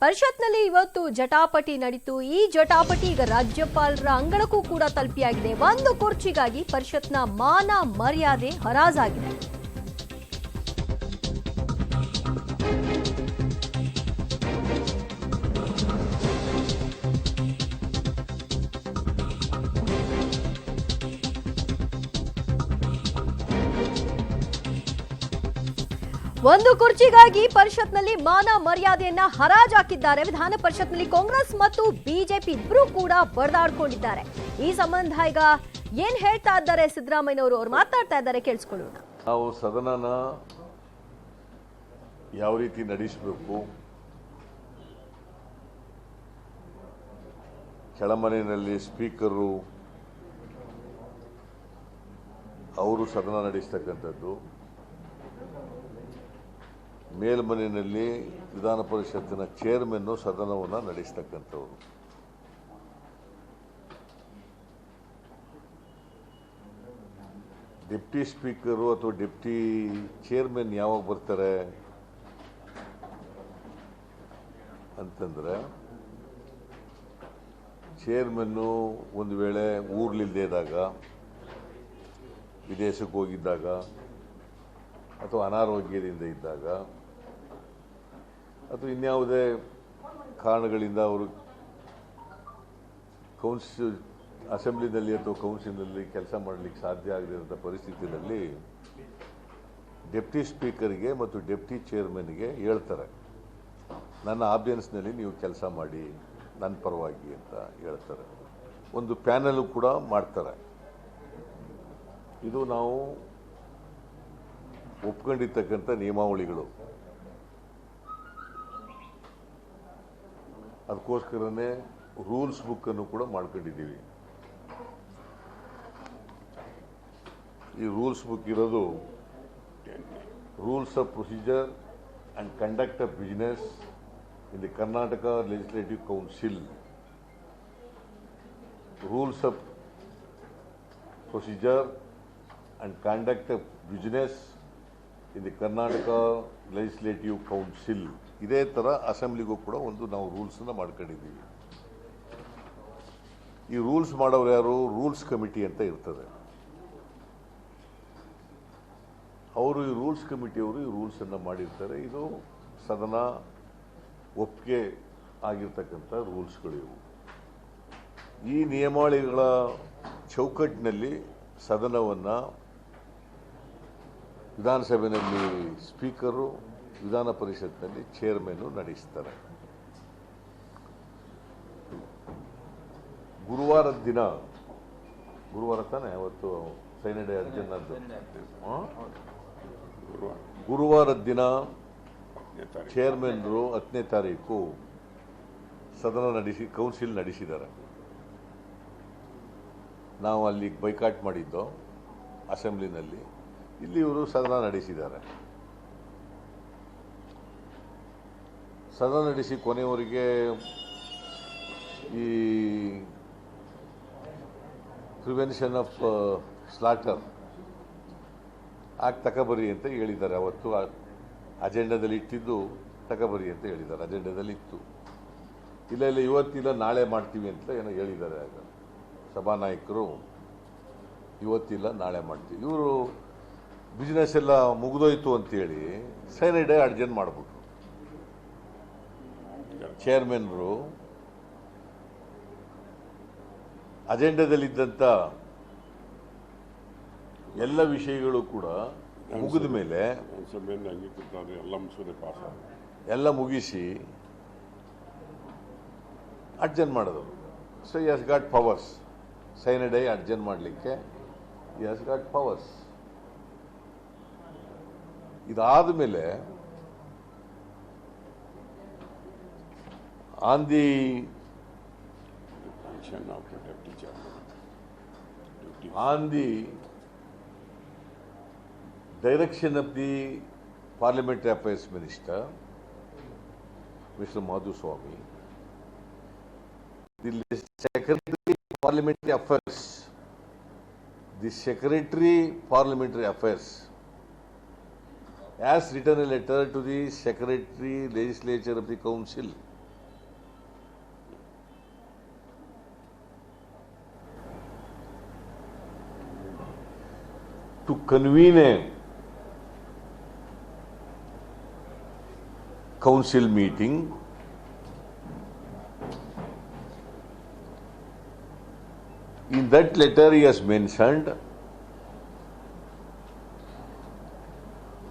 ಪರಿಷತ್ನಲ್ಲಿ ಇವತ್ತು ಜಟಾಪಟಿ ನಡೀತು. ಈ ಜಟಾಪಟಿ ಈಗ ರಾಜ್ಯಪಾಲರ ಅಂಗಳಕ್ಕೂ ಕೂಡ ತಲುಪಿಯಾಗಿದೆ. ಒಂದು ಕುರ್ಚಿಗಾಗಿ ಪರಿಷತ್ನ ಮಾನ ಮರ್ಯಾದೆ ಹರಾಜಾಗಿದೆ. ಒಂದು ಕುರ್ಚಿಗಾಗಿ ಪರಿಷತ್ನಲ್ಲಿ ಮಾನ ಮರ್ಯಾದೆಯನ್ನ ಹರಾಜಾಕಿದ್ದಾರೆ. ವಿಧಾನ ಪರಿಷತ್ನಲ್ಲಿ ಕಾಂಗ್ರೆಸ್ ಮತ್ತು ಬಿಜೆಪಿ ಇಬ್ಬರೂ ಕೂಡ ಬಡದಾಡ್ಕೊಂಡಿದ್ದಾರೆ. ಈ ಸಂಬಂಧ ಈಗ ಏನ್ ಹೇಳ್ತಾ ಇದ್ದಾರೆ ಸಿದ್ದರಾಮಯ್ಯನವರು, ಅವ್ರು ಮಾತಾಡ್ತಾ ಇದ್ದಾರೆ, ಕೇಳಿಸ್ಕೊಳ್ಳೋಣ. ನಾವು ಸದನನ ಯಾವ ರೀತಿ ನಡೆಸಬೇಕು, ಕೆಳಮನೆಯಲ್ಲಿ ಸ್ಪೀಕರು ಅವರು ಸದನ ನಡೆಸ್ತಕ್ಕಂಥದ್ದು, ಮೇಲ್ಮನೆಯಲ್ಲಿ ವಿಧಾನ ಪರಿಷತ್ತಿನ ಚೇರ್ಮನ್ ಸದನವನ್ನು ನಡೆಸ್ತಕ್ಕಂಥವ್ರು. ಡೆಪ್ಟಿ ಸ್ಪೀಕರು ಅಥವಾ ಡೆಪ್ಟಿ ಚೇರ್ಮನ್ ಯಾವಾಗ ಬರ್ತಾರೆ ಅಂತಂದ್ರೆ, ಚೇರ್ಮನ್ನು ಒಂದು ವೇಳೆ ಊರ್ಲಿಲ್ಲದೆ ಇದ್ದಾಗ, ವಿದೇಶಕ್ಕೆ ಹೋಗಿದ್ದಾಗ ಅಥವಾ ಅನಾರೋಗ್ಯದಿಂದ ಇದ್ದಾಗ ಅಥವಾ ಇನ್ಯಾವುದೇ ಕಾರಣಗಳಿಂದ ಅವರು ಅಸೆಂಬ್ಲಿನಲ್ಲಿ ಅಥವಾ ಕೌನ್ಸಿಲ್ನಲ್ಲಿ ಕೆಲಸ ಮಾಡಲಿಕ್ಕೆ ಸಾಧ್ಯ ಆಗದಿರೋಂಥ ಪರಿಸ್ಥಿತಿಯಲ್ಲಿ ಡೆಪ್ಟಿ ಸ್ಪೀಕರ್ಗೆ ಮತ್ತು ಡೆಪ್ಟಿ ಚೇರ್ಮನ್ಗೆ ಹೇಳ್ತಾರೆ, ನನ್ನ ಆಬ್ಸೆನ್ಸ್ನಲ್ಲಿ ನೀವು ಕೆಲಸ ಮಾಡಿ ನನ್ನ ಪರವಾಗಿ ಅಂತ ಹೇಳ್ತಾರೆ. ಒಂದು ಪ್ಯಾನಲ್ ಕೂಡ ಮಾಡ್ತಾರೆ. ಇದು ನಾವು ಒಪ್ಕೊಂಡಿರ್ತಕ್ಕಂಥ ನಿಯಮಾವಳಿಗಳು. ಅದಕ್ಕೋಸ್ಕರನೇ ರೂಲ್ಸ್ ಬುಕ್ ಅನ್ನು ಕೂಡ ಮಾಡ್ಕೊಂಡಿದ್ದೀವಿ. ಈ ರೂಲ್ಸ್ ಬುಕ್ ಇರೋದು rules of procedure and conduct of business in the Karnataka legislative council, rules of procedure and conduct of business in the Karnataka legislative council. ಇದೇ ಥರ ಅಸೆಂಬ್ಲಿಗೂ ಕೂಡ ಒಂದು ನಾವು ರೂಲ್ಸನ್ನು ಮಾಡ್ಕೊಂಡಿದ್ದೀವಿ. ಈ ರೂಲ್ಸ್ ಮಾಡೋರು ಯಾರು? ರೂಲ್ಸ್ ಕಮಿಟಿ ಅಂತ ಇರ್ತದೆ. ಅವರು ಈ ರೂಲ್ಸ್ ಕಮಿಟಿಯವರು ಈ ರೂಲ್ಸನ್ನು ಮಾಡಿರ್ತಾರೆ. ಇದು ಸದನ ಒಪ್ಪಿಗೆ ಆಗಿರ್ತಕ್ಕಂಥ ರೂಲ್ಸ್ಗಳಿವು. ಈ ನಿಯಮಾವಳಿಗಳ ಚೌಕಟ್ಟಿನಲ್ಲಿ ಸದನವನ್ನು ವಿಧಾನಸಭೆಯಲ್ಲಿ ಸ್ಪೀಕರು, ವಿಧಾನ ಪರಿಷತ್ನಲ್ಲಿ ಚೇರ್ಮನ್ ನಡೆಸ್ತಾರೆ. ಗುರುವಾರದ ದಿನ, ಗುರುವಾರ ತಾನೆ ಅವತ್ತು ಸೈನಡೆ ಅರ್ಜೆಂಟ್, ಗುರುವಾರದ ದಿನ ಚೇರ್ಮನ್ರು 10ನೇ ತಾರೀಕು ಸದನ ನಡೆಸಿ ಕೌನ್ಸಿಲ್ ನಡೆಸಿದ್ದಾರೆ. ನಾವು ಅಲ್ಲಿ ಬೈಕಾಟ್ ಮಾಡಿದ್ದು ಅಸೆಂಬ್ಲಿನಲ್ಲಿ, ಇಲ್ಲಿ ಇವರು ಸದನ ನಡೆಸಿದ್ದಾರೆ. ಸದನ ನಡೆಸಿ ಕೊನೆಯವರಿಗೆ ಈ ಪ್ರಿವೆನ್ಷನ್ ಆಫ್ ಸ್ಲಾಟರ್ ಆಕ್ಟ್ ತಗೋಬರಿ ಅಂತ ಹೇಳಿದ್ದಾರೆ. ಅವತ್ತು ಅಜೆಂಡಾದಲ್ಲಿ ಇಟ್ಟಿದ್ದು ತಗೋಬರಿ ಅಂತ ಹೇಳಿದ್ದಾರೆ. ಅಜೆಂಡಾದಲ್ಲಿ ಇತ್ತು. ಇಲ್ಲ ಇವತ್ತಿಲ್ಲ ನಾಳೆ ಮಾಡ್ತೀವಿ ಅಂತ ಏನೋ ಹೇಳಿದ್ದಾರೆ. ಆಗ ಸಭಾನಾಯಕರು ಇವತ್ತಿಲ್ಲ ನಾಳೆ ಮಾಡ್ತೀವಿ, ಇವರು ಬಿಸ್ನೆಸ್ ಎಲ್ಲ ಮುಗಿದೋಯ್ತು ಅಂತೇಳಿ ಸೈನಡೆ ಅರ್ಜೆಂಟ್ ಮಾಡಿಬಿಟ್ರು. ಚೇರ್ಮನ್ರು ಅಜೆಂಡಾದಲ್ಲಿದ್ದಂಥ ಎಲ್ಲ ವಿಷಯಗಳು ಕೂಡ ಮುಗಿದ ಮೇಲೆ ಎಲ್ಲ ಮುಗಿಸಿ ಅರ್ಜೆಂಟ್ ಮಾಡಿದ್ರು. So he has got powers. ಸೈನಡೆ ಅರ್ಜೆಂಟ್ ಮಾಡಲಿಕ್ಕೆ ಹಿ ಹ್ಯಾಸ್ ಗಾಟ್ ಪವರ್ಸ್. ಇದಾದ ಮೇಲೆ on the direction of the Parliamentary Affairs Minister, Mr. Madhuswamy, the Secretary Parliamentary Affairs, has written a letter to the Secretary Legislature of the Council to convene a council meeting in that letter he has mentioned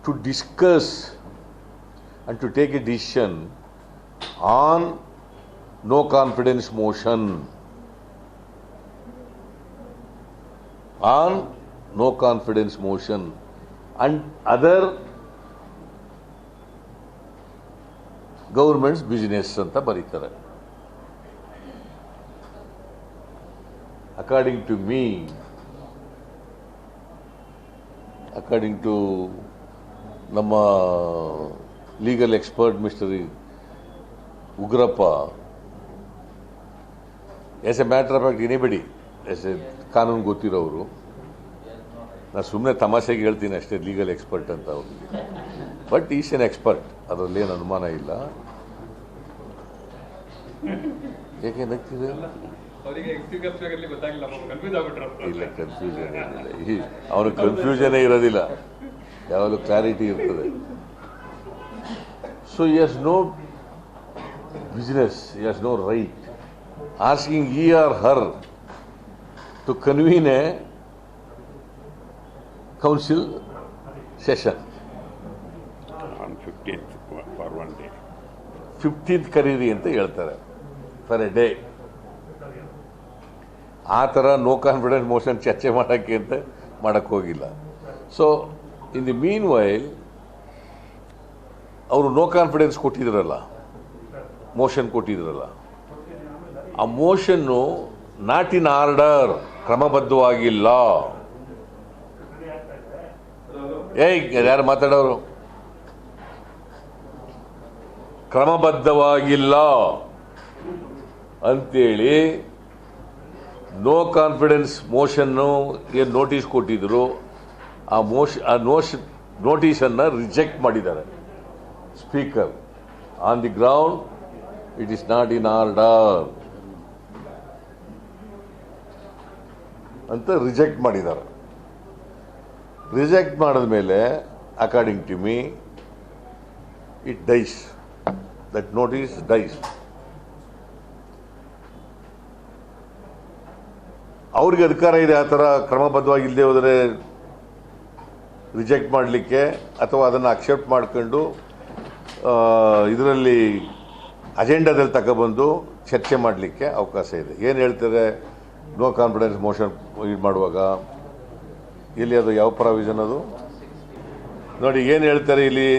to discuss and to take a decision on no confidence motion. On no confidence motion and other government's business ಅಂತ ಬರೀತಾರೆ. According to me, according to ನಮ್ಮ legal expert Mr. Ugrappa, as a matter of fact anybody, as a ಕಾನೂನು ಗೊತ್ತಿರೋರು, ನಾನು ಸುಮ್ಮನೆ ತಮಾಷೆಗೆ ಹೇಳ್ತೀನಿ ಅಷ್ಟೇ ಲೀಗಲ್ ಎಕ್ಸ್ಪರ್ಟ್ ಅಂತ ಅವ್ರಿಗೆ, ಬಟ್ ಈಸ್ ಎನ್ ಎಕ್ಸ್ಪರ್ಟ್, ಅದರಲ್ಲೇನು ಅನುಮಾನ ಇಲ್ಲ. ಏಕೆ ನಗ್ತಿದೆ? ಇಲ್ಲ, ಕನ್ಫ್ಯೂಷನ್ ಏನಿಲ್ಲ, ಅವನು ಕನ್ಫ್ಯೂಷನೇ ಇರೋದಿಲ್ಲ, ಯಾವಾಗಲೂ ಕ್ಲಾರಿಟಿ ಇರ್ತದೆ. So he has no business, he has no right asking he or her to convene a council session on 15th for one day. 15th ಕರೀರಿ ಅಂತ ಹೇಳ್ತಾರೆ ಫಾರ್ ಎ ಡೇ. ಆ ಥರ ನೋ ಕಾನ್ಫಿಡೆನ್ಸ್ ಮೋಷನ್ ಚರ್ಚೆ ಮಾಡೋಕ್ಕೆ ಅಂತ ಮಾಡೋಕ್ಕೆ ಹೋಗಿಲ್ಲ. So in the meanwhile ಅವರು ನೋ ಕಾನ್ಫಿಡೆನ್ಸ್ ಕೊಟ್ಟಿದ್ರಲ್ಲ, ಮೋಷನ್ ಕೊಟ್ಟಿದ್ರಲ್ಲ, ಆ ಮೋಷನ್ನು ನಾಟ್ ಇನ್ ಆರ್ಡರ್, ಕ್ರಮಬದ್ಧವಾಗಿಲ್ಲ. ಯಾರು ಮಾತಾಡೋರು? ಕ್ರಮಬದ್ಧವಾಗಿಲ್ಲ ಅಂತೇಳಿ ನೋ ಕಾನ್ಫಿಡೆನ್ಸ್ ಮೋಷನ್ನು ಏನು ನೋಟಿಸ್ ಕೊಟ್ಟಿದ್ರು, ಆ ನೋಟಿಸನ್ನು ರಿಜೆಕ್ಟ್ ಮಾಡಿದ್ದಾರೆ speaker. On the ground it is not in order ಅಂತ ರಿಜೆಕ್ಟ್ ಮಾಡಿದ್ದಾರೆ. ರಿಜೆಕ್ಟ್ ಮಾಡಿದ ಮೇಲೆ according to me it dies, that notice dies. ಅವ್ರಿಗೆ ಅಧಿಕಾರ ಇದೆ ಆ ಥರ ಕ್ರಮಬದ್ಧವಾಗಿ ಇಲ್ಲದೆ ಹೋದರೆ ರಿಜೆಕ್ಟ್ ಮಾಡಲಿಕ್ಕೆ, ಅಥವಾ ಅದನ್ನು ಅಕ್ಸೆಪ್ಟ್ ಮಾಡ್ಕೊಂಡು ಇದರಲ್ಲಿ ಅಜೆಂಡಾದಲ್ಲಿ ತಗೊಬಂದು ಚರ್ಚೆ ಮಾಡಲಿಕ್ಕೆ ಅವಕಾಶ ಇದೆ. ಏನು ಹೇಳ್ತಾರೆ ನೋ ಕಾನ್ಫಿಡೆನ್ಸ್ ಮೋಷನ್ ಇದು ಮಾಡುವಾಗ? ಇಲ್ಲಿ ಅದು ಯಾವ ಪ್ರಾವಿಷನ್ ಅದು ನೋಡಿ, ಏನು ಹೇಳ್ತಾರೆ ಇಲ್ಲಿ?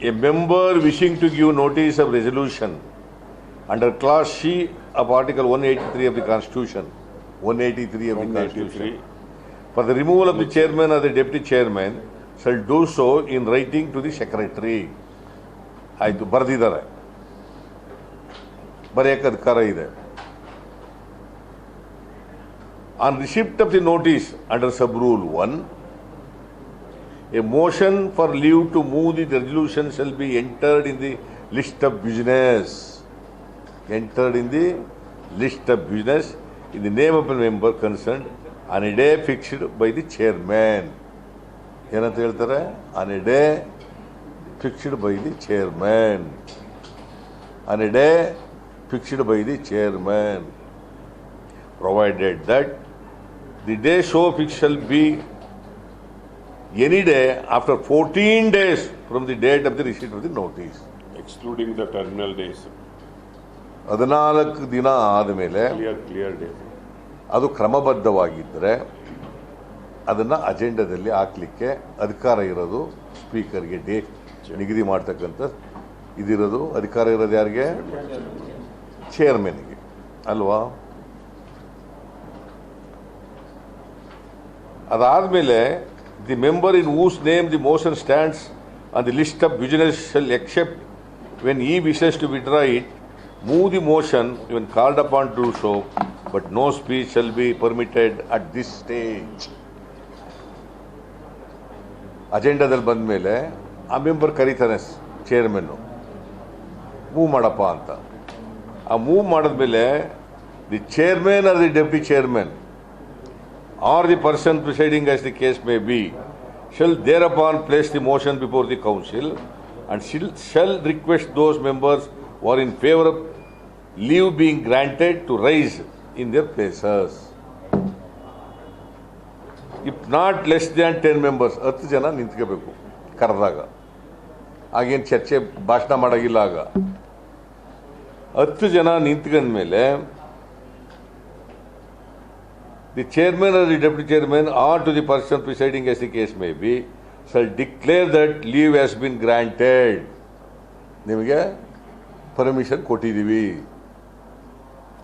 A member wishing to give notice of resolution under clause C of article 183 of the constitution, 183 of the Constitution, for the removal of the chairman or the deputy chairman shall do so in writing to the secretary. ಆಯಿತು, ಬರೆದಿದ್ದಾರೆ, ಬರೆಯಕ್ಕೆ ಅಧಿಕಾರ ಇದೆ. On receipt of the notice under sub-rule 1, a motion for leave to move the resolution shall be entered in the list of business. Entered in the list of business in the name of a member concerned on a day fixed by the chairman. ಏನಂತ ಹೇಳ್ತಾರೆ? On a day fixed by the chairman. On a day fixed by the chairman. Provided that the day so fixed shall be any day after 14 days from the date of the receipt of the notice. Excluding the terminal days. 14 ದಿನ ಆದಮೇಲೆ clear days ಅದು ಕ್ರಮಬದ್ಧವಾಗಿದ್ದರೆ ಅದನ್ನು ಅಜೆಂಡಾದಲ್ಲಿ ಹಾಕಲಿಕ್ಕೆ ಅಧಿಕಾರ ಇರೋದು ಸ್ಪೀಕರ್ಗೆ. Date ನಿಗದಿ ಮಾಡ್ತಕ್ಕಂಥ ಇದಿರೋದು ಅಧಿಕಾರ ಇರೋದು ಯಾರಿಗೆ? ಚೇರ್ಮನ್ಗೆ ಅಲ್ವಾ? ಅದಾದಮೇಲೆ the member in whose name the motion stands on the list of business shall except when he wishes to withdraw it, move the motion even called upon to show, but no speech shall be permitted at this stage. ಅಜೆಂಡಾದಲ್ಲಿ ಬಂದ ಮೇಲೆ ಆ member ಕರೀತಾನೆ ಚೇರ್ಮನ್ನು, move ಮಾಡಪ್ಪ ಅಂತ. ಆ move ಮಾಡಿದ್ಮೇಲೆ the chairman R the deputy chairman or the person presiding as the case may be shall thereupon place the motion before the council and shall request those members who are in favor of leave being granted to rise in their places. If not less than 10 members, 10 ಜನ ನಿಂತ್ಕೋಬೇಕು ಕರೆದಾಗ. ಆಗೇನು ಚರ್ಚೆ ಭಾಷಣ ಮಾಡೋಗಿಲ್ಲ. ಆಗ 10 ಜನ ನಿಂತ್ಕೊಂಡ ಮೇಲೆ the chairman or the deputy chairman or to the person presiding as the case may be shall declare that leave has been granted. ನಿಮಗೆ permission ಕೊಟ್ಟಿದ್ದೀವಿ,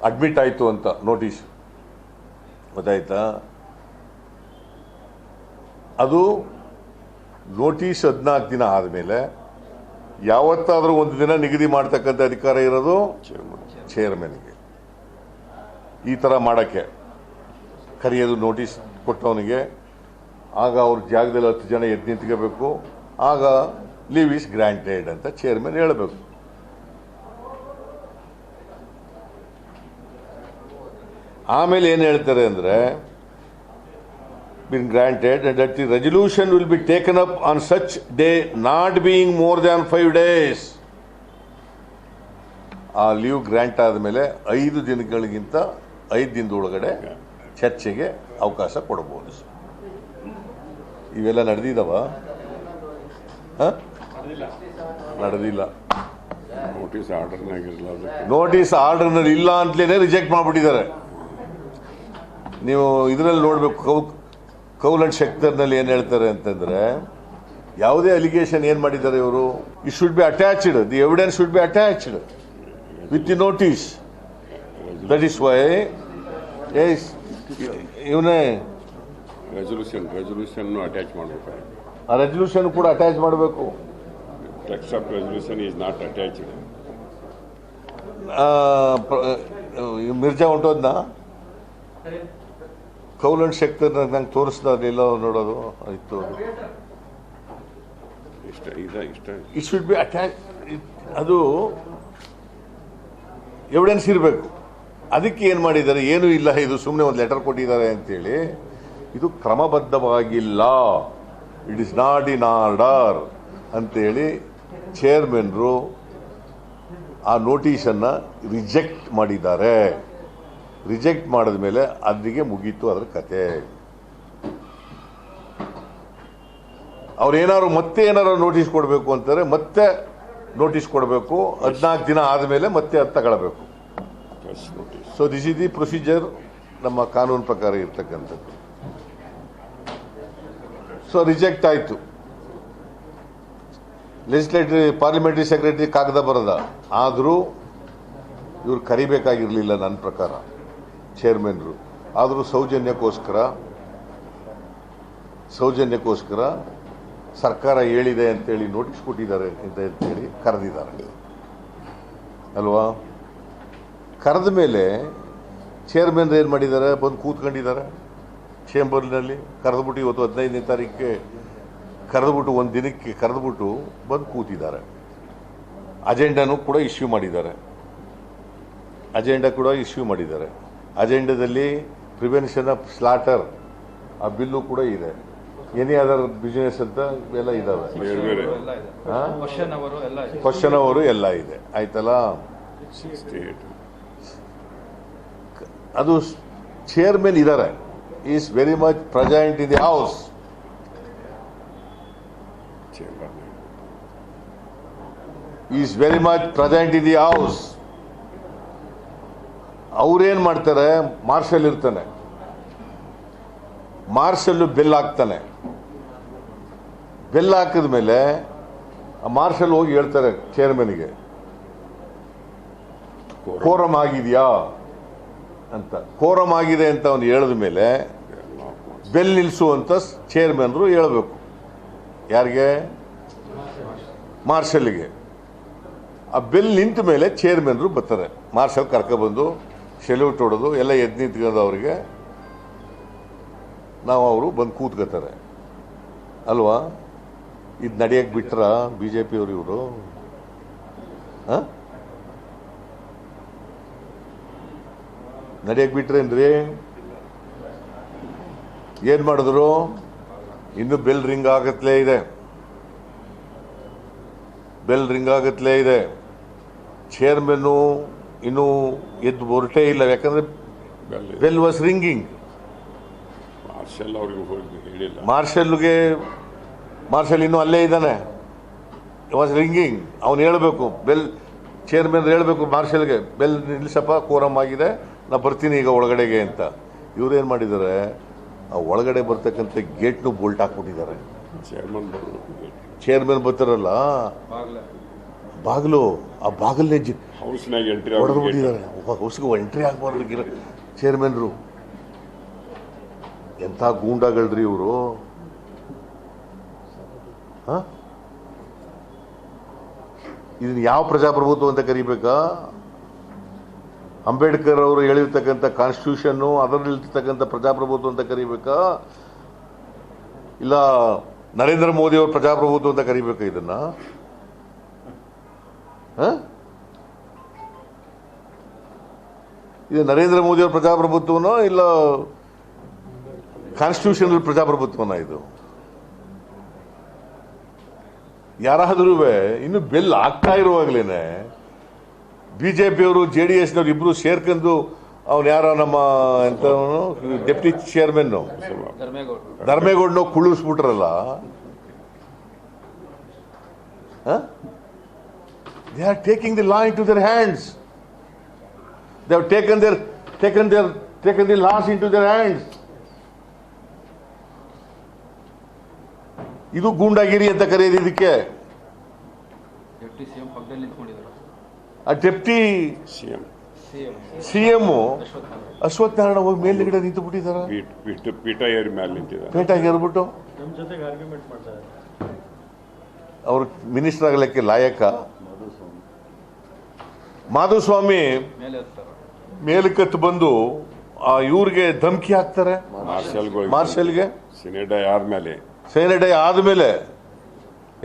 ಅಡ್ಮಿಟ್ ಆಯಿತು ಅಂತ ನೋಟಿಸ್. ಗೊತ್ತಾಯ್ತಾ? ಅದು ನೋಟಿಸ್ 14 ದಿನ ಆದಮೇಲೆ ಯಾವತ್ತಾದರೂ ಒಂದು ದಿನ ನಿಗದಿ ಮಾಡ್ತಕ್ಕಂಥ ಅಧಿಕಾರ ಇರೋದು ಚೇರ್ಮನ್ಗೆ. ಈ ಥರ ಮಾಡೋಕ್ಕೆ ಕರೆಯೋದು ನೋಟಿಸ್ ಕೊಟ್ಟವನಿಗೆ. ಆಗ ಅವ್ರ ಜಾಗದಲ್ಲಿ 10 ಜನ ಎದ್ದು ನಿಂತ್ಕೋಬೇಕು. ಆಗ ಲೀವ್ ಇಸ್ ಗ್ರಾಂಟೆಡ್ ಅಂತ ಚೇರ್ಮನ್ ಹೇಳಬೇಕು. ಆಮೇಲೆ ಏನು ಹೇಳ್ತಾರೆ ಅಂದರೆ been granted and that the resolution will be taken up on such day not being more than 5 days. ಆ ಲೀವ್ ಗ್ರಾಂಟ್ ಆದಮೇಲೆ 5 ದಿನಗಳಿಗಿಂತ 5 ದಿನದೊಳಗಡೆ ಚರ್ಚೆಗೆ ಅವಕಾಶ ಕೊಡಬಹುದು. ಇವೆಲ್ಲ ನಡೆದಿದ್ದಾವ? ನಡೆದಿಲ್ಲ. ನೋಟಿಸ್ ಆರ್ಡರ್ನಲ್ಲಿ ಇಲ್ಲ ಅಂತಲೇ ರಿಜೆಕ್ಟ್ ಮಾಡಿಬಿಟ್ಟಿದ್ದಾರೆ. ನೀವು ಇದರಲ್ಲಿ ನೋಡಬೇಕು, ಕೌಲ್ ಅಂಡ್ ಶೆಕ್ಟರ್ನಲ್ಲಿ ಏನು ಹೇಳ್ತಾರೆ ಅಂತಂದ್ರೆ, ಯಾವುದೇ ಅಲಿಗೇಷನ್ ಏನು ಮಾಡಿದ್ದಾರೆ ಇವರು, it should be attached, the evidence should be attached with the notice. That is why ಇವನೇ ರೆಸಲ್ಯೂಷನ್ ಅಟ್ಯಾಚ್ ಮಾಡಬೇಕು. ಆ ರೆಸಲ್ಯೂಷನ್ ಕೂಡ ಅಟ್ಯಾಚ್ ಮಾಡಬೇಕು. Text of resolution is not attached. Mirza ಹೊಂಟೋದ್ನಾ ಕೌಲ್ ಅಂಡ್ ಶೆಕ್ಟರ್ ನಂಗೆ ತೋರಿಸ್ದಾಗಲಿಲ್ಲ ನೋಡೋದು ಇತ್ತು. It should be attach. ಅದು ಎವಿಡೆನ್ಸ್ ಇರಬೇಕು. ಅದಕ್ಕೆ ಏನು ಮಾಡಿದ್ದಾರೆ, ಏನೂ ಇಲ್ಲ, ಇದು ಸುಮ್ಮನೆ ಒಂದು ಲೆಟರ್ ಕೊಟ್ಟಿದ್ದಾರೆ ಅಂತೇಳಿ. ಇದು ಕ್ರಮಬದ್ಧವಾಗಿಲ್ಲ, it is not in order ಅಂತೇಳಿ ಚೇರ್ಮನ್ರು ಆ ನೋಟಿಸನ್ನು ರಿಜೆಕ್ಟ್ ಮಾಡಿದ್ದಾರೆ. ರಿಜೆಕ್ಟ್ ಮಾಡಿದ ಮೇಲೆ ಅಲ್ಲಿಗೆ ಮುಗೀತು ಅದರ ಕತೆ. ಅವ್ರೇನಾದ್ರು ಮತ್ತೆ ಏನಾದ್ರು ನೋಟಿಸ್ ಕೊಡಬೇಕು ಅಂತಾರೆ, ಮತ್ತೆ ನೋಟಿಸ್ ಕೊಡಬೇಕು. 14 ದಿನ ಆದಮೇಲೆ ಮತ್ತೆ ಅದು ತಗೊಳ್ಬೇಕು. So this is the procedure ನಮ್ಮ ಕಾನೂನು ಪ್ರಕಾರ ಇರ್ತಕ್ಕಂಥದ್ದು. ಸೊ ರಿಜೆಕ್ಟ್ ಆಯಿತು. ಲೆಜಿಸ್ಲೇಟಿವ್ ಪಾರ್ಲಿಮೆಂಟರಿ ಸೆಕ್ರೆಟರಿ ಕಾಗದ ಬರದ, ಆದರೂ ಇವ್ರು ಕರಿಬೇಕಾಗಿರಲಿಲ್ಲ ನನ್ನ ಪ್ರಕಾರ ಚೇರ್ಮನ್ರು. ಆದರೂ ಸೌಜನ್ಯಕ್ಕೋಸ್ಕರ ಸರ್ಕಾರ ಹೇಳಿದೆ ಅಂತೇಳಿ ನೋಟಿಸ್ ಕೊಟ್ಟಿದ್ದಾರೆ ಅಂತೇಳಿ ಕರೆದಿದ್ದಾರೆ ಅಲ್ವಾ. ಕರೆದ ಮೇಲೆ ಚೇರ್ಮನ್ ಏನು ಮಾಡಿದ್ದಾರೆ, ಬಂದು ಕೂತ್ಕೊಂಡಿದ್ದಾರೆ ಚೇಂಬರ್ನಲ್ಲಿ. ಕರೆದ್ಬಿಟ್ಟು ಇವತ್ತು 15ನೇ ತಾರೀಕಿಗೆ ಕರೆದ್ಬಿಟ್ಟು ಒಂದು ದಿನಕ್ಕೆ ಕರೆದ್ಬಿಟ್ಟು ಬಂದು ಕೂತಿದ್ದಾರೆ. ಅಜೆಂಡಾನು ಕೂಡ ಇಶ್ಯೂ ಮಾಡಿದ್ದಾರೆ. ಅಜೆಂಡಾದಲ್ಲಿ ಪ್ರಿವೆನ್ಷನ್ ಆಫ್ ಸ್ಲಾಟರ್ ಆ ಬಿಲ್ಲು ಕೂಡ ಇದೆ. ಎನಿ ಅದರ್ ಬಿಸ್ನೆಸ್ ಅಂತ ಎಲ್ಲ ಇದಾವೆ. ಕ್ವಶನ್ ಅವರು ಎಲ್ಲ ಇದೆ. ಆಯ್ತಲ್ಲ. ಅದು ಚೇರ್ಮನ್ ಇದ್ದಾರೆ. Is very much present in the house. ಅವ್ರೇನ್ ಮಾಡ್ತಾರೆ, ಮಾರ್ಷಲ್ ಇರ್ತಾನೆ, ಮಾರ್ಷಲ್ ಬೆಲ್ ಹಾಕ್ತಾನೆ. ಬೆಲ್ ಹಾಕಿದ ಮೇಲೆ ಆ ಮಾರ್ಷಲ್ ಹೋಗಿ ಹೇಳ್ತಾರೆ ಚೇರ್ಮನ್ಗೆ, ಕೋರಮ್ ಆಗಿದೆಯಾ ಅಂತ. ಕೋರಮ್ ಆಗಿದೆ ಅಂತ ಅವನು ಹೇಳಿದ ಮೇಲೆ ಬೆಲ್ ನಿಲ್ಲಿಸು ಅಂತ ಚೇರ್ಮನ್ರು ಹೇಳಬೇಕು. ಯಾರಿಗೆ? ಮಾರ್ಷಲ್ಗೆ. ಆ ಬೆಲ್ ನಿಂತ ಮೇಲೆ ಚೇರ್ಮನ್ರು ಬರ್ತಾರೆ. ಮಾರ್ಷಲ್ ಕರ್ಕೊಬಂದು ಸೆಲ್ಯೂಟ್ ಹೊಡೋದು ಎಲ್ಲ ಎದ್ದು ನಿಂತ್ಕೊಂಡು ಅವರಿಗೆ ಅವರು ಬಂದು ಕೂತ್ಕೋತಾರೆ ಅಲ್ವಾ. ಇದು ನಡೆಯಕ್ಕೆ ಬಿಟ್ರ BJP ಅವರು? ಇವರು ನಡೆಯಕ್ಕೆ ಬಿಟ್ರೇನ್ರಿ? ಏನು ಮಾಡಿದ್ರು? ಇನ್ನು ಬೆಲ್ ರಿಂಗ್ ಆಗತ್ಲೇ ಇದೆ ಚೇರ್ಮನ್ನು ಇನ್ನೂ ಎದ್ದು ಹೊರಟೇ ಇಲ್ಲ, ಯಾಕಂದ್ರೆ ಬೆಲ್ ವಾಸ್ ರಿಂಗಿಂಗ್. ಮಾರ್ಷಲ್ ಅವ್ರಿಗೆ ಹೋಗಿ ಹೇಳಿಲ್ಲ. ಮಾರ್ಷಲ್ ಇನ್ನೂ ಅಲ್ಲೇ ಇದ್ದಾನೆ. Was ringing. ಅವನು ಹೇಳಬೇಕು, ಬೆಲ್ ಚೇರ್ಮನ್ ಹೇಳಬೇಕು ಮಾರ್ಷಲ್ಗೆ, ಬೆಲ್ ನಿಲ್ಲಿಸಪ್ಪ, ಕೋರಮ್ ಆಗಿದೆ, ನಾ ಬರ್ತೀನಿ ಈಗ ಒಳಗಡೆಗೆ ಅಂತ. ಇವ್ರೇನು ಮಾಡಿದ್ದಾರೆ, ಆ ಒಳಗಡೆ ಬರ್ತಕ್ಕಂಥ ಗೇಟ್ನು ಬೋಲ್ಟ್ ಹಾಕ್ಬಿಟ್ಟಿದ್ದಾರೆ. ಚೇರ್ಮನ್ ಬರ್ತಾರಲ್ಲ ಬಾಗಿಲು, ಆ ಬಾಗಿಲೇ ಹೌಸ್ನಾಗ ಎಂಟ್ರಿ ಹೊಡೆದು ಬಿಟ್ಟಿದ್ದಾರೆ. ಹೌಸ್ಗೆ ಎಂಟ್ರಿ ಆಗಬಾರ್ದು ಚೇರ್ಮನ್ರು. ಎಂಥ ಗೂಂಡಾಗಳ್ರಿ ಇವರು. ಇದನ್ನ ಯಾವ ಪ್ರಜಾಪ್ರಭುತ್ವ ಅಂತ ಕರಿಬೇಕಾ? ಅಂಬೇಡ್ಕರ್ ಅವರು ಹೇಳಿರ್ತಕ್ಕಂಥ ಕಾನ್ಸ್ಟಿಟ್ಯೂಷನ್ನು, ಅದರಲ್ಲಿರ್ತಕ್ಕಂಥ ಪ್ರಜಾಪ್ರಭುತ್ವ ಅಂತ ಕರಿಬೇಕಾ? ಇಲ್ಲ ನರೇಂದ್ರ ಮೋದಿ ಅವರು ಪ್ರಜಾಪ್ರಭುತ್ವ ಅಂತ ಕರಿಬೇಕಾ ಇದನ್ನ? ಇದು ನರೇಂದ್ರ ಮೋದಿ ಅವರ ಪ್ರಜಾಪ್ರಭುತ್ವನೋ ಇಲ್ಲ ಕಾನ್ಸ್ಟಿಟ್ಯೂಷನಲ್ ಪ್ರಜಾಪ್ರಭುತ್ವನ? ಇದು ಯಾರಾದ್ರೂ ಇನ್ನು ಬೆಲ್ ಆಗ್ತಾ ಇರುವಾಗಲೇನೆ ಬಿಜೆಪಿಯವರು JDSನವ್ರು ಇಬ್ರು ಸೇರ್ಕೊಂಡು ಅವನು ಯಾರೋ ನಮ್ಮ ಎಂತ ಡೆಪ್ಟಿ ಚೇರ್ಮನ್ ಧರ್ಮೇಗೌಡನ ಕುಳ್ಳಿಸ್ಬಿಟ್ರಲ್ಲ. They are taking the law into their hands. They have taken the laws into their hands. ಇದು ಗೂಂಡಾಗಿರಿ ಅಂತ ಕರೆಯೋದು ಇದಕ್ಕೆ. ಆ ಡೆಪ್ಟಿ ಸಿಎಂ ಅಶ್ವಥ್ ನಾರಾಯಣ ಹೋಗಿ ಮೇಲ್ಗಡೆ ನಿಂತು ಬಿಟ್ಟಿದಾರ. ಪೀಠ ಏರಿ ಮೇಲೆ ನಿಂತಿದ್ದಾರೆ. ಪೇಟ ಏರ್ಬಿಟ್ಟು ಅವರು ಮಿನಿಸ್ಟರ್ ಆಗಲಿಕ್ಕೆ ಲಾಯಕ. ಮಾಧುಸ್ವಾಮಿ ಮೇಲಕ್ಕತ್ತು ಬಂದು ಇವ್ರಿಗೆ ಧಮಕಿ ಹಾಕ್ತಾರೆ. ಮಾರ್ಷಲ್ಗೆ ಸೈನಡೈ ಆದ್ಮೇಲೆ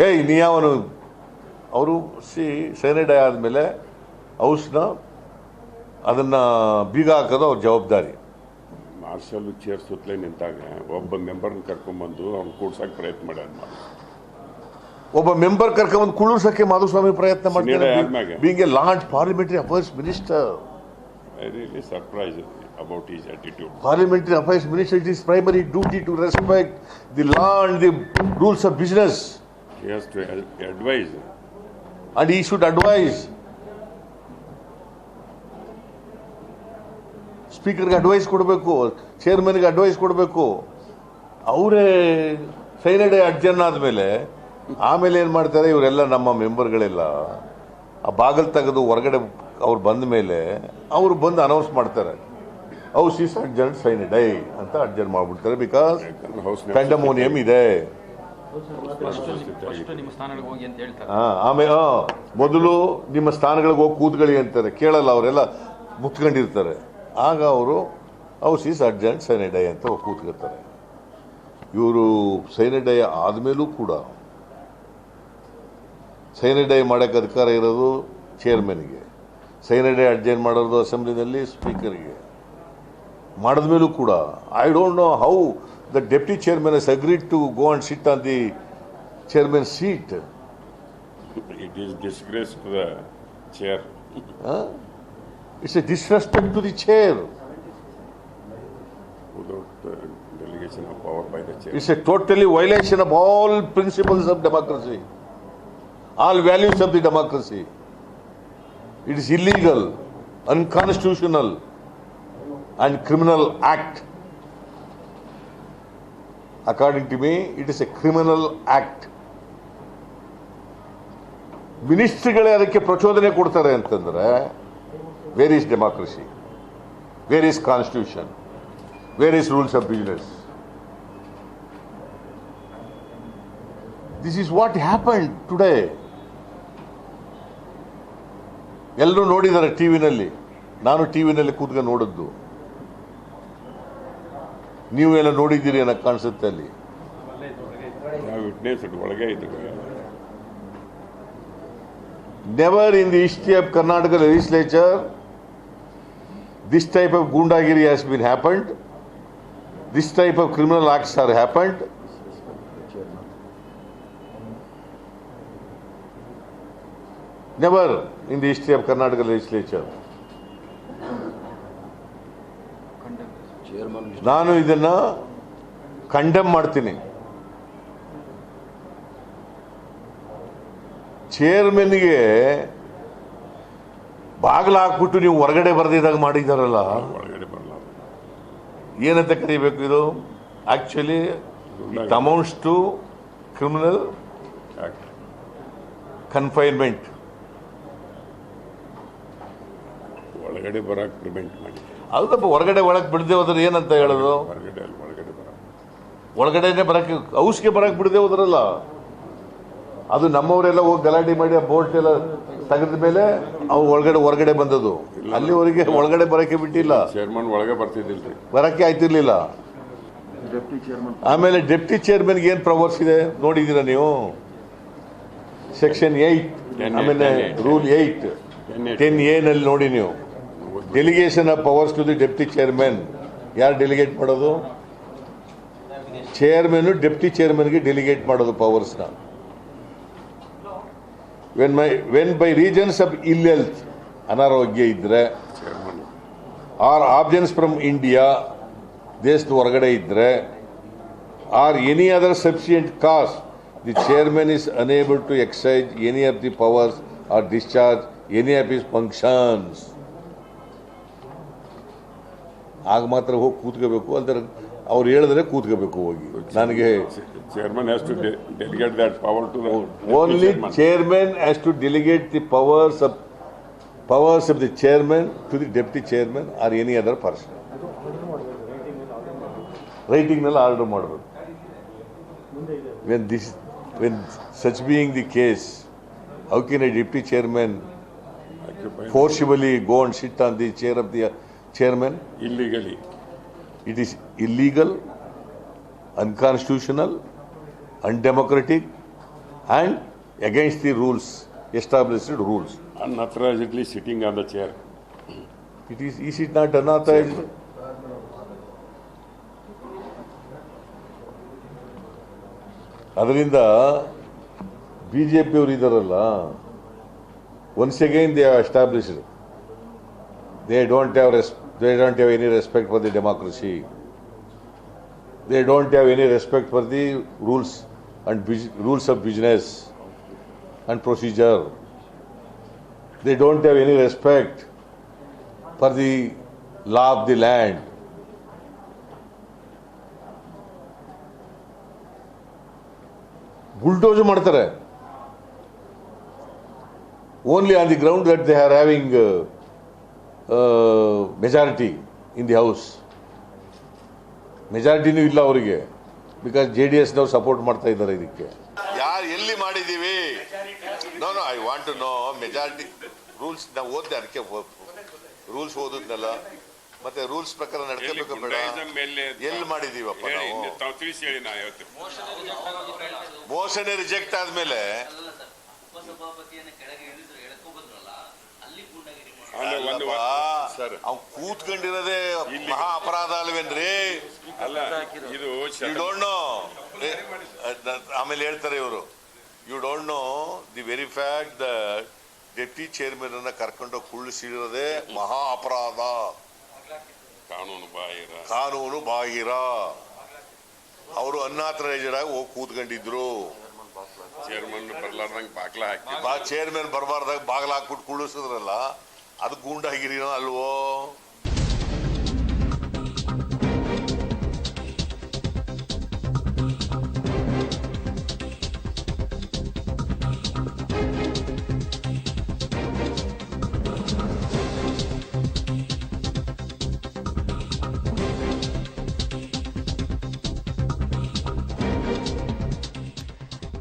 ಏಯ್ ನೀ ಯಾವನು, ಅವರು ಸೈನಡೈ ಆದ್ಮೇಲೆ ಹೌಸ್ನ ಅದನ್ನ ಬೀಗ ಹಾಕೋದು ಅವ್ರ ಜವಾಬ್ದಾರಿ. ಮಾರ್ಷಲ್ ಚೇರ್ ಸುತ್ತಲೇ ನಿಂತಾಗ ಒಬ್ಬ ಮೆಂಬರ್ನ ಕರ್ಕೊಂಡ್ಬಂದು ಅವ್ನು ಕೂಡ್ಸಕ್ಕೆ ಪ್ರಯತ್ನ ಮಾಡ್ಯಾರ. ಒಬ್ಬ ಮೆಂಬರ್ ಕರ್ಕೊಂಡ್ಬಂದು ಕುಳ್ಳಿಸಕ್ಕೆ ಮಾಧುಸ್ವಾಮಿ ಪ್ರಯತ್ನ ಮಾಡ್ತಾರೆ. Being A large parliamentary affairs minister. I really surprised about his attitude. Parliamentary Affairs Minister, it is primary duty to respect the law and the rules of business. He has to advise. And he should advise. ಸ್ಪೀಕರ್ಗೆ advise ಕೊಡಬೇಕು, ಚೇರ್ಮನ್ಗೆ advice ಕೊಡಬೇಕು. ಅವರೇ ಸೈನಡೆ adjourn ಆದಮೇಲೆ ಆಮೇಲೆ ಏನು ಮಾಡ್ತಾರೆ ಇವರೆಲ್ಲ ನಮ್ಮ ಮೆಂಬರ್ಗಳೆಲ್ಲ ಆ ಬಾಗಿಲು ತೆಗೆದು ಹೊರಗಡೆ ಅವ್ರು ಬಂದ ಮೇಲೆ ಅವರು ಬಂದು ಅನೌನ್ಸ್ ಮಾಡ್ತಾರೆ, ಹೌಸ್ ಈಸ್ ಅಡ್ಜನ್ ಸೈನಡೈ ಅಂತ ಅಡ್ಜನ್ ಮಾಡ್ಬಿಡ್ತಾರೆ. ಬಿಕಾಸ್ ಪ್ಯಾಂಡಮೋನಿಯಂ ಇದೆ. ಆಮೇಲೆ ಮೊದಲು ನಿಮ್ಮ ಸ್ಥಾನಗಳಿಗೆ ಹೋಗಿ ಕೂತ್ಕೊಳ್ಳಿ ಅಂತಾರೆ. ಕೇಳಲ್ಲ, ಅವರೆಲ್ಲ ಮುತ್ಕೊಂಡಿರ್ತಾರೆ. ಆಗ ಅವರು ಹೌಸ್ ಈಸ್ ಅಡ್ಜನ್ ಸೈನಡೈ ಅಂತ ಕೂತ್ಕೊಳ್ತಾರೆ. ಇವರು ಸೈನಡೈ ಆದಮೇಲೂ ಕೂಡ ಸೈನಡೈ ಮಾಡೋಕ್ಕೆ ಅಧಿಕಾರ ಇರೋದು ಚೇರ್ಮನ್ಗೆ, ಸೈನಡೈ ಅಡ್ಜೈನ್ ಮಾಡೋದು ಅಸೆಂಬ್ಲಿನಲ್ಲಿ ಸ್ಪೀಕರ್ಗೆ. ಮಾಡಿದ್ಮೇಲೂ ಕೂಡ I don't know how the deputy chairman has agreed to go and sit on the chairman seat. It is disgrace to the chair. It's a disrespect to the chair. Without delegation of power by the chair. It's a totally violation of all principles of democracy, all values of the democracy. It is illegal, unconstitutional, and criminal act. According to me, it is a criminal act. ಮಿನಿಸ್ಟ್ರಿಗಳೇ ಅದಕ್ಕೆ ಪ್ರಚೋದನೆ ಕೊಡ್ತಾರೆ ಅಂತಂದ್ರೆ, where is democracy, where is constitution, where is rules of business? This is what happened today. ಎಲ್ಲರೂ ನೋಡಿದ್ದಾರೆ ಟಿವಿನಲ್ಲಿ, ನಾನು ಟಿವಿನಲ್ಲಿ ಕೂತ್ಕೊಂಡು ನೋಡಿದ್ದು, ನೀವು ಎಲ್ಲ ನೋಡಿದ್ದೀರಿ ಅನ್ನೋ ಕಾಣಿಸುತ್ತೆ ಅಲ್ಲಿ. ಒಳಗೆ ಇದ್ರು. Never in the history of Karnataka legislature this type of gundagiri has been happened. This type of criminal acts are happened. Never in the history of Karnataka legislature. ನಾನು ಇದನ್ನ ಕಂಡೆಮ್ ಮಾಡ್ತೀನಿ. ಚೇರ್ಮನ್ಗೆ ಬಾಗಿಲು ಹಾಕ್ಬಿಟ್ಟು ನೀವು ಹೊರಗಡೆ ಬರೆದಿದ್ದಾಗ ಮಾಡಿದಾರಲ್ಲ, ಒಳಗಡೆ ಬರಲ್ಲ. ಏನಂತ ಕರೀಬೇಕು ಇದು? Actually it amounts to criminal confinement. ಒಳಗಡೆ ಬರಕ್ಕೆ ಪ್ರಿವೆಂಟ್ ಮಾಡಿ. ಅದಪ್ಪ, ಹೊರಗಡೆ ಒಳಗೆ ಬಿಡದೆ ಹೋದ್ರೆ ಏನಂತ ಹೇಳೋದು? ಹೊರಗಡೆ ಅಲ್ಲಿ ಒಳಗಡೆ ಬರ ಒಳಗಡೆನೆ ಬರಕ್ಕೆ, ಹೌಸ್ಗೆ ಬರಕ್ಕೆ ಬಿಡದೆ ಹೋದ್ರಲ್ಲ, ಅದು ನಮ್ಮವರೆಲ್ಲ ಹೋಗಿ ಗಲಾಟೆ ಮಾಡಿ ಆ ಬೋರ್ಡ್ ಎಲ್ಲ ತೆಗೆದ ಮೇಲೆ ಅವು ಹೊರಗಡೆ ಬಂದದ್ದು. ಅಲ್ಲಿವರೆಗೆ ಒಳಗಡೆ ಬರಕ್ಕೆ ಬಿಟ್ಟಿಲ್ಲ. ಚೇರ್ಮನ್ ಒಳಗೆ ಬರ್ತಿದ್ದಿಲ್ರಿ, ಬರಕ್ಕೆ ಆಯ್ತಿರ್ಲಿಲ್ಲ. ಆಮೇಲೆ ಡೆಪ್ಟಿ ಚೇರ್ಮನ್ಗೆ ಏನ್ ಪವರ್ಸ್ ಇದೆ ನೋಡಿದೀರಾ ನೀವು? ಸೆಕ್ಷನ್ 8, ಆಮೇಲೆ ರೂಲ್ 8, 10A ನಲ್ಲಿ ನೋಡಿ ನೀವು. Delegation of powers to the deputy chairman. ಯಾರು ಡೆಲಿಗೇಟ್ ಮಾಡೋದು? ಚೇರ್ಮನ್ ಡೆಪ್ಟಿ ಚೇರ್ಮನ್ಗೆ ಡೆಲಿಗೇಟ್ ಮಾಡೋದು ಪವರ್ಸ್ನ. When by reasons of ill health, ಅನಾರೋಗ್ಯ ಇದ್ರೆ, chairman or absence from India, ದೇಶದ ಹೊರಗಡೆ ಇದ್ರೆ, or any other sufficient cause, the chairman is unable to exercise any of the powers or discharge any of his functions. ಆಗ ಮಾತ್ರ ಹೋಗಿ ಕೂತ್ಕೋಬೇಕು. ಅಂದ್ರೆ ಅವ್ರು ಹೇಳಿದ್ರೆ ಕೂತ್ಕೋಬೇಕು ಹೋಗಿ. ನನಗೆ chairman has to delegate that power to the only chairman. chairman has to delegate the powers of the chairman to the deputy chairman or any other person. Writing nalla order ಮಾಡಬೇಕು. When such being the case, how can a deputy chairman forcibly go and sit on the chair of the chairman? Illegally. It is illegal, unconstitutional, undemocratic, and against the rules, established rules. Unauthorizedly sitting on the chair. Is it not unauthorized? ಅದರಿಂದ ಬಿಜೆಪಿಯವರು ಇದಾರಲ್ಲ, once again they are established. They don't have any respect for the democracy. They don't have any respect for the rules and rules of business and procedure. They don't have any respect for the law of the land. Bulldoze ಮಾಡ್ತಾರೆ. Only on the ground that they are having majority in the house. ಮೆಜಾರಿಟಿನೂ ಇಲ್ಲ ಅವರಿಗೆ, because JDS ನಾವು support ಮಾಡ್ತಾ ಇದ್ದಾರೆ ಇದಕ್ಕೆ. ಯಾರು ಎಲ್ಲಿ ಮಾಡಿದ್ದೀವಿ? No I want to know majority rules. ನಾವು ಓದ್ದೆ, ಅದಕ್ಕೆ ರೂಲ್ಸ್ ಓದಿದ್ನಲ್ಲ, ಮತ್ತೆ ರೂಲ್ಸ್ ಪ್ರಕಾರ ನಡ್ಕೋಬೇಕು ಬೇಡ. ಎಲ್ಲಿ ಮಾಡಿದೀವಪ್ಪ ನಾವು? ಮೋಷನ್ ರಿಜೆಕ್ಟ್ ಆದ್ಮೇಲೆ ಅವ್ನು ಕೂತ್ಕೊಂಡಿರೋದೇ ಮಹಾ ಅಪರಾಧ ಅಲ್ವೇನ್ರಿ? ಅಲ್ಲ, ಇದು ಯು ಡೋಂಟ್ ನೋ. ಆಮೇಲೆ ಹೇಳ್ತಾರೆ ಇವರು, you don't know the very fact that deputy chairman ಅನ್ನ ಕರ್ಕೊಂಡು ಕುಳ್ಳಿಸಿರೋದೇ ಮಹಾ ಅಪರಾಧ, ಕಾನೂನು ಬಾಹಿರ. ಅವರು ಅನ್ಆಥರೈಸ್ಡ್ ಆಗಿ ಹೋಗಿ ಕೂತ್ಕೊಂಡಿದ್ರು. ಚೇರ್ಮನ್ ಬರ್ಲಾರ್ದಂಗ್ ಬಾಗ್ಲ ಹಾಕಿ, ಚೇರ್ಮನ್ ಬರಬಾರ್ದಾಗ ಬಾಗ್ಲ ಹಾಕ್ಬಿಟ್ಟು ಕುಳ್ಳಿಸಿದ್ರಲ್ಲ, ಅದು ಗೂಂಡಾಗಿರಿನೋ ಅಲ್ವೋ?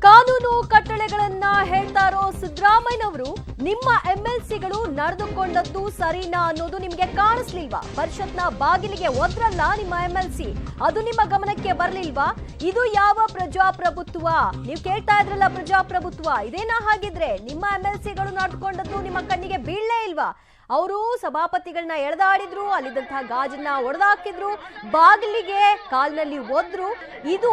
ಕಾನೂನು ಕಟ್ಟಳೆಗಳನ್ನ ಹೇಳ್ತಾರೋ ಸಿದ್ದರಾಮಯ್ಯನವರು, ನಿಮ್ಮ MLCಗಳು ನಡೆದುಕೊಂಡದ್ದು ಸರಿನಾ ಅನ್ನೋದು ನಿಮ್ಗೆ ಕಾಣಿಸ್ಲಿಲ್ವಾ? ಪರಿಷತ್ನ ಬಾಗಿಲಿಗೆ ಒದ್ರಲ್ಲ ನಿಮ್ಮ MLC, ಅದು ನಿಮ್ಮ ಗಮನಕ್ಕೆ ಬರ್ಲಿಲ್ವಾ? ಇದು ಯಾವ ಪ್ರಜಾಪ್ರಭುತ್ವ? ನೀವು ಕೇಳ್ತಾ ಇದ್ರಲ್ಲ ಪ್ರಜಾಪ್ರಭುತ್ವ, ಇದೇನಾ? ಹಾಗಿದ್ರೆ ನಿಮ್ಮ MLCಗಳು ನಡೆದುಕೊಂಡದ್ದು ನಿಮ್ಮ ಕಣ್ಣಿಗೆ ಬೀಳಲೇ ಇಲ್ವಾ? ಅವರು ಸಭಾಪತಿಗಳನ್ನ ಎಳೆದಾಡಿದ್ರು, ಅಲ್ಲಿದ್ದಂತಹ ಗಾಜನ್ನ ಒಡೆದಾಕಿದ್ರು, ಬಾಗಿಲಿಗೆ ಕಾಲ್ನಲ್ಲಿ ಒದ್ರು. ಇದು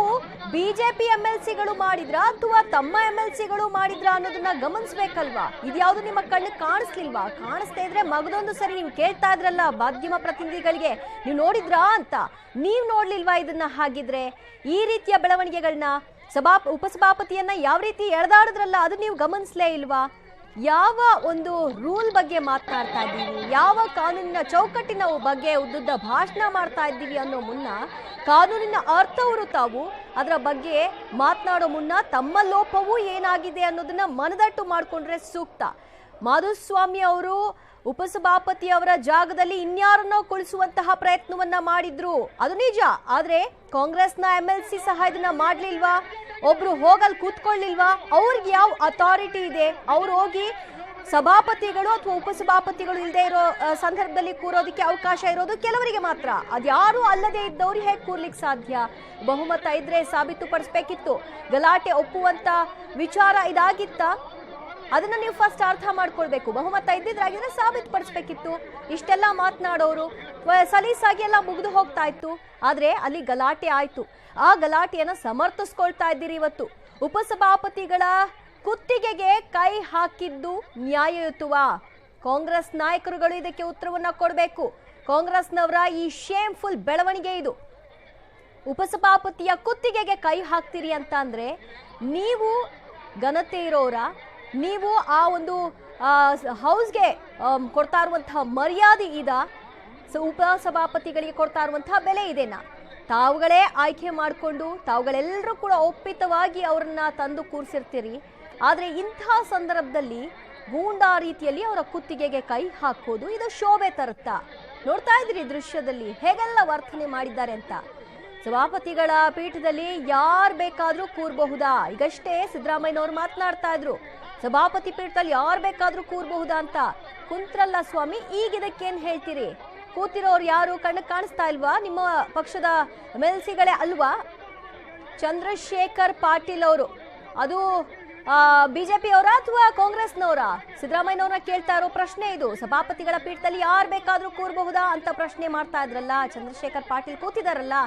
ಬಿಜೆಪಿ MLCಗಳು ಮಾಡಿದ್ರ ಅಥವಾ ತಮ್ಮ MLCಗಳು ಮಾಡಿದ್ರ ಅನ್ನೋದನ್ನ ಗಮನಿಸ್ಬೇಕಲ್ವಾ? ಇದ್ಯಾವುದು ನಿಮ್ಮ ಕಣ್ಣು ಕಾಣಿಸ್ಲಿಲ್ವಾ? ಕಾಣಿಸ್ತಾ ಇದ್ರೆ ಮಗದೊಂದು ಸರಿ ನೀವು ಕೇಳ್ತಾ ಇದ್ರಲ್ಲ ಮಾಧ್ಯಮ ಪ್ರತಿನಿಧಿಗಳಿಗೆ, ನೀವು ನೋಡಿದ್ರಾ ಅಂತ. ನೀವ್ ನೋಡ್ಲಿಲ್ವಾ ಇದನ್ನ? ಹಾಗಿದ್ರೆ ಈ ರೀತಿಯ ಬೆಳವಣಿಗೆಗಳನ್ನ ಉಪಸಭಾಪತಿಯನ್ನ ಯಾವ ರೀತಿ ಎಳೆದಾಡಿದ್ರಲ್ಲ ಅದು ನೀವು ಗಮನಿಸ್ಲೇ ಇಲ್ವಾ? ಯಾವ ಒಂದು ರೂಲ್ ಬಗ್ಗೆ ಮಾತನಾಡ್ತಾ ಇದ್ದೀವಿ, ಯಾವ ಕಾನೂನಿನ ಚೌಕಟ್ಟಿನ ಬಗ್ಗೆ ಉದ್ದುದ್ದ ಭಾಷಣ ಮಾಡ್ತಾ ಇದ್ದೀವಿ ಅನ್ನೋ ಮುನ್ನ ಕಾನೂನಿನ ಅರ್ಥವರು ತಾವು ಅದರ ಬಗ್ಗೆ ಮಾತನಾಡೋ ಮುನ್ನ ತಮ್ಮ ಲೋಪವೂ ಏನಾಗಿದೆ ಅನ್ನೋದನ್ನ ಮನದಟ್ಟು ಮಾಡಿಕೊಂಡ್ರೆ ಸೂಕ್ತ. ಮಾಧುಸ್ವಾಮಿ ಅವರು ಉಪಸಭಾಪತಿ ಅವರ ಜಾಗದಲ್ಲಿ ಇನ್ಯಾರನ್ನೋ ಕುಳಿಸುವಂತಹ ಪ್ರಯತ್ನವನ್ನ ಮಾಡಿದ್ರು, ಅದು ನಿಜ. ಆದ್ರೆ ಕಾಂಗ್ರೆಸ್ನ MLC ಸಹ ಇದನ್ನ ಮಾಡ್ಲಿಲ್ವಾ? ಒಬ್ರು ಹೋಗಲ್ ಕೂತ್ಕೊಳ್ಳಿಲ್ವಾ? ಅವ್ರಿಗೆ ಯಾವ ಅಥಾರಿಟಿ ಇದೆ? ಅವ್ರು ಹೋಗಿ ಸಭಾಪತಿಗಳು ಅಥವಾ ಉಪಸಭಾಪತಿಗಳು ಇಲ್ಲದೆ ಇರೋ ಸಂದರ್ಭದಲ್ಲಿ ಕೂರೋದಕ್ಕೆ ಅವಕಾಶ ಇರೋದು ಕೆಲವರಿಗೆ ಮಾತ್ರ. ಅದ್ಯಾರು ಅಲ್ಲದೆ ಇದ್ದವ್ರು ಹೇಗೆ ಕೂರ್ಲಿಕ್ಕೆ ಸಾಧ್ಯ? ಬಹುಮತ ಇದ್ರೆ ಸಾಬೀತುಪಡಿಸ್ಬೇಕಿತ್ತು. ಗಲಾಟೆ ಒಪ್ಪುವಂತ ವಿಚಾರ ಇದಾಗಿತ್ತ? ಅದನ್ನ ನೀವು ಫಸ್ಟ್ ಅರ್ಥ ಮಾಡ್ಕೊಳ್ಬೇಕು. ಬಹುಮತ ಇದ್ದಿದ್ರಾಗಿದ್ರೆ ಸಾಬೀತುಪಡಿಸ್ಬೇಕಿತ್ತು. ಇಷ್ಟೆಲ್ಲ ಮಾತನಾಡೋರು ಸಲೀಸಾಗಿ ಎಲ್ಲ ಮುಗಿದು ಹೋಗ್ತಾ ಇತ್ತು. ಆದ್ರೆ ಅಲ್ಲಿ ಗಲಾಟೆ ಆಯ್ತು. ಆ ಗಲಾಟೆಯನ್ನ ಸಮರ್ಥಿಸ್ಕೊಳ್ತಾ ಇದ್ದೀರಿ ಇವತ್ತು. ಉಪಸಭಾಪತಿಗಳ ಕುತ್ತಿಗೆಗೆ ಕೈ ಹಾಕಿದ್ದು ನ್ಯಾಯಯುತವಾ? ಕಾಂಗ್ರೆಸ್ ನಾಯಕರುಗಳು ಇದಕ್ಕೆ ಉತ್ತರವನ್ನ ಕೊಡಬೇಕು. ಕಾಂಗ್ರೆಸ್ನವರ ಈ ಶೇಮ್ಫುಲ್ ಬೆಳವಣಿಗೆ ಇದು. ಉಪಸಭಾಪತಿಯ ಕುತ್ತಿಗೆಗೆ ಕೈ ಹಾಕ್ತೀರಿ ಅಂತ ಅಂದ್ರೆ ನೀವು ಘನತೆ ಇರೋರ, ನೀವು ಆ ಒಂದು ಹೌಸ್ಗೆ ಕೊಡ್ತಾ ಇರುವಂತಹ ಮರ್ಯಾದೆ ಇದ, ಉಪಸಭಾಪತಿಗಳಿಗೆ ಕೊಡ್ತಾ ಇರುವಂತಹ ಬೆಲೆ ಇದೆನಾ? ತಾವುಗಳೇ ಆಯ್ಕೆ ಮಾಡಿಕೊಂಡು ತಾವುಗಳೆಲ್ಲರೂ ಕೂಡ ಒಪ್ಪಿತವಾಗಿ ಅವ್ರನ್ನ ತಂದು ಕೂರಿಸಿರ್ತೀರಿ. ಆದರೆ ಇಂತಹ ಸಂದರ್ಭದಲ್ಲಿ ಗೂಂಡಾ ರೀತಿಯಲ್ಲಿ ಅವರ ಕುತ್ತಿಗೆಗೆ ಕೈ ಹಾಕೋದು ಇದು ಶೋಭೆ ತರುತ್ತಾ? ನೋಡ್ತಾ ಇದ್ರಿ ದೃಶ್ಯದಲ್ಲಿ ಹೇಗೆಲ್ಲ ವರ್ತನೆ ಮಾಡಿದ್ದಾರೆ ಅಂತ. ಸಭಾಪತಿಗಳ ಪೀಠದಲ್ಲಿ ಯಾರು ಬೇಕಾದ್ರೂ ಕೂರಬಹುದಾ? ಈಗಷ್ಟೇ ಸಿದ್ದರಾಮಯ್ಯನವರು ಮಾತನಾಡ್ತಾ ಇದ್ರು, ಸಭಾಪತಿ ಪೀಠದಲ್ಲಿ ಯಾರು ಬೇಕಾದ್ರೂ ಕೂರಬಹುದಾ ಅಂತ. ಕುಂತ್ರಲ್ಲ ಸ್ವಾಮಿ, ಈಗ ಇದಕ್ಕೇನ್ ಹೇಳ್ತೀರಿ? ಕೂತಿರೋರು ಯಾರು ಕಣ್ಣು ಕಾಣಿಸ್ತಾ ಇಲ್ವಾ? ನಿಮ್ಮ ಪಕ್ಷದ MLCಗಳೇ ಅಲ್ವಾ? ಚಂದ್ರಶೇಖರ್ ಪಾಟೀಲ್ ಅವರು ಅದು ಬಿಜೆಪಿ ಅವರ ಅಥವಾ ಕಾಂಗ್ರೆಸ್ನವರ? ಸಿದ್ದರಾಮಯ್ಯನವ್ರನ್ನ ಕೇಳ್ತಾ ಇರೋ ಪ್ರಶ್ನೆ ಇದು. ಸಭಾಪತಿಗಳ ಪೀಠದಲ್ಲಿ ಯಾರು ಬೇಕಾದ್ರೂ ಕೂರಬಹುದಾ ಅಂತ ಪ್ರಶ್ನೆ ಮಾಡ್ತಾ ಇದ್ರಲ್ಲ, ಚಂದ್ರಶೇಖರ್ ಪಾಟೀಲ್ ಕೂತಿದಾರಲ್ಲ.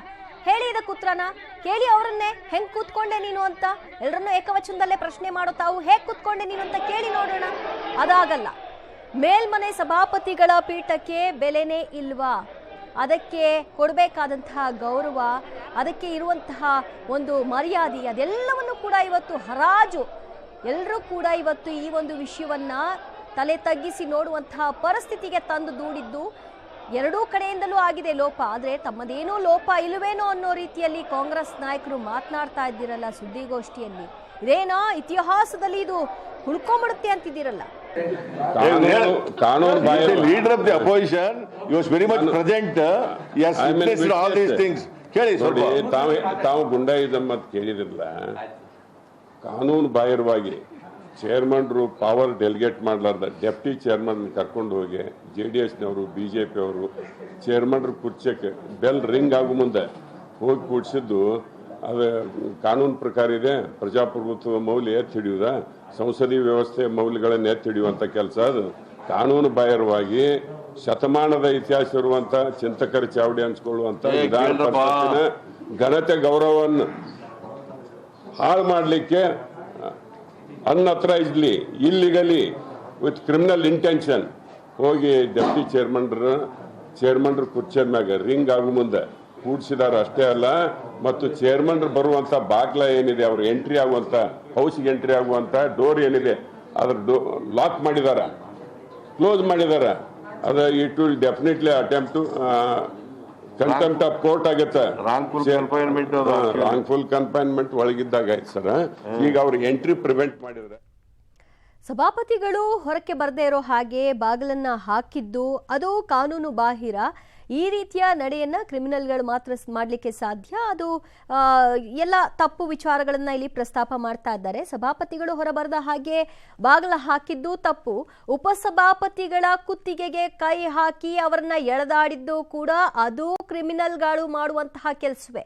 ಹೇಳಿ ಇದಕ್ಕೆ ಉತ್ತರನ, ಕೇಳಿ ಅವರನ್ನೇ. ಹೆಂಗ್ ಕೂತ್ಕೊಂಡೆ ನೀನು ಅಂತ ಎಲ್ಲರನ್ನೂ ಏಕವಚನದಲ್ಲೇ ಪ್ರಶ್ನೆ ಮಾಡೋ ತಾವು ಹೇಗ್ ಕೂತ್ಕೊಂಡೆ ನೀನು ಅಂತ ಕೇಳಿ ನೋಡೋಣ. ಅದಾಗಲ್ಲ. ಮೇಲ್ಮನೆ ಸಭಾಪತಿಗಳ ಪೀಠಕ್ಕೆ ಬೆಲೆನೇ ಇಲ್ವಾ? ಅದಕ್ಕೆ ಕೊಡಬೇಕಾದಂತಹ ಗೌರವ, ಅದಕ್ಕೆ ಇರುವಂತಹ ಒಂದು ಮರ್ಯಾದೆ, ಅದೆಲ್ಲವನ್ನು ಕೂಡ ಇವತ್ತು ಹರಾಜು. ಎಲ್ಲರೂ ಕೂಡ ಇವತ್ತು ಈ ಒಂದು ವಿಷಯವನ್ನ ತಲೆ ತಗ್ಗಿಸಿ ನೋಡುವಂತಹ ಪರಿಸ್ಥಿತಿಗೆ ತಂದು ದೂಡಿದ್ದು ಎರಡೂ ಕಡೆಯಿಂದಲೂ ಆಗಿದೆ ಲೋಪ. ಆದರೆ ತಮ್ಮದೇನೂ ಲೋಪ ಇಲ್ಲವೇನೋ ಅನ್ನೋ ರೀತಿಯಲ್ಲಿ ಕಾಂಗ್ರೆಸ್ ನಾಯಕರು ಮಾತನಾಡ್ತಾ ಇದ್ದೀರಲ್ಲ ಸುದ್ದಿಗೋಷ್ಠಿಯಲ್ಲಿ. ಇದೇನಾ ಇತಿಹಾಸದಲ್ಲಿ ಇದು ಉಳ್ಕೊಂಡ್ಬಿಡುತ್ತೆ ಅಂತಿದ್ದೀರಲ್ಲ. Leader of the opposition was very much present. Yes, witnessed all these things. ಕೇಳಿ ಸ್ವಲ್ಪ. ತಾವು ಗುಂಡಾಯಿಸಂ ಅಂತ ಕೇಳಿದ್ರಲ್ಲ, ಕಾನೂನು ಬಾಹಿರವಾಗಿ ಚೇರ್ಮನ್ರು ಪವರ್ ಡೆಲಿಗೇಟ್ ಮಾಡಲಾರ್ದ ಡೆಪ್ಟಿ ಚೇರ್ಮನ್ ಕರ್ಕೊಂಡು ಹೋಗಿ JDSನವರು BJP ಅವರು ಚೇರ್ಮನ್ರು ಕುರ್ಚಕ್ಕೆ ಬೆಲ್ ರಿಂಗ್ ಆಗೋ ಮುಂದೆ ಹೋಗಿ ಕೂಡಿಸಿದ್ದು ಅದು ಕಾನೂನು ಪ್ರಕಾರ ಇದೆ. ಪ್ರಜಾಪ್ರಭುತ್ವ ಮೌಲ್ಯ ಎತ್ತಿ ಹಿಡಿಯುವುದ, ಸಂಸದೀಯ ವ್ಯವಸ್ಥೆ ಮೌಲ್ಯಗಳನ್ನು ಎತ್ತಿ ಹಿಡಿಯುವಂಥ ಕೆಲಸ ಅದು. ಕಾನೂನು ಬಾಹಿರವಾಗಿ ಶತಮಾನದ ಇತಿಹಾಸ ಇರುವಂಥ ಚಿಂತಕರ ಚಾವಡಿ ಅನ್ಸ್ಕೊಳ್ಳುವಂಥ ವಿಧಾನ ಪರಿಷತ್ತಿನ ಘನತೆ ಗೌರವವನ್ನು ಹಾಳು ಮಾಡಲಿಕ್ಕೆ ಅನ್ಅಥರೈಸ್ಡ್ಲಿ ಇಲ್ಲಿಗಲಿ ವಿತ್ ಕ್ರಿಮಿನಲ್ ಇಂಟೆನ್ಷನ್ ಹೋಗಿ ಡೆಪ್ಟಿ ಚೇರ್ಮನ್ರು ಕುರ್ಚಿಯ ಮ್ಯಾಗ ರಿಂಗ್ ಆಗೋ ಮುಂದೆ ಕೂಡಿಸಿದಾರ. ಅಷ್ಟೇ ಅಲ್ಲ, ಮತ್ತು ಚೇರ್ಮನ್ರು ಬರುವಂತ ಬಾಗ್ಲ ಏನಿದೆ, ಅವ್ರು ಎಂಟ್ರಿ ಆಗುವಂತ ಹೌಸ್ಗೆ ಎಂಟ್ರಿ ಆಗುವಂತ ಡೋರ್ ಏನಿದೆ ಅದ್ರ ಲಾಕ್ ಮಾಡಿದಾರ, ಕ್ಲೋಸ್ ಮಾಡಿದಾರ. ಅದು it will definitely attempt to contempt of court ಆಗುತ್ತೆ. ರಾಂಗ್ಫುಲ್ ಕನ್ಫೈನ್ಮೆಂಟ್ ಒಳಗಿದ್ದಾಗ ಆಯ್ತು ಸರ್. ಈಗ ಅವ್ರ ಎಂಟ್ರಿ ಪ್ರಿವೆಂಟ್ ಮಾಡಿದ್ರೆ ಸಭಾಪತಿಗಳು ಹೊರಕ್ಕೆ ಬರದೇ ಇರೋ ಹಾಗೆ ಬಾಗಿಲನ್ನ ಹಾಕಿದ್ದು ಅದು ಕಾನೂನು ಬಾಹಿರ. ಈ ರೀತಿಯ ನಡೆಯನ್ನ ಕ್ರಿಮಿನಲ್ಗಳು ಮಾತ್ರ ಮಾಡಲಿಕ್ಕೆ ಸಾಧ್ಯ. ಅದು ಎಲ್ಲ ತಪ್ಪು ವಿಚಾರಗಳನ್ನ ಇಲ್ಲಿ ಪ್ರಸ್ತಾಪ ಮಾಡ್ತಾ ಇದ್ದಾರೆ. ಸಭಾಪತಿಗಳು ಹೊರಬರದ ಹಾಗೆ ಬಾಗಿಲ ಹಾಕಿದ್ದು ತಪ್ಪು. ಉಪಸಭಾಪತಿಗಳ ಕುತ್ತಿಗೆಗೆ ಕೈ ಹಾಕಿ ಅವರನ್ನ ಎಳೆದಾಡಿದ್ದು ಕೂಡ ಅದು ಕ್ರಿಮಿನಲ್ಗಳು ಮಾಡುವಂತಹ ಕೆಲಸವೇ.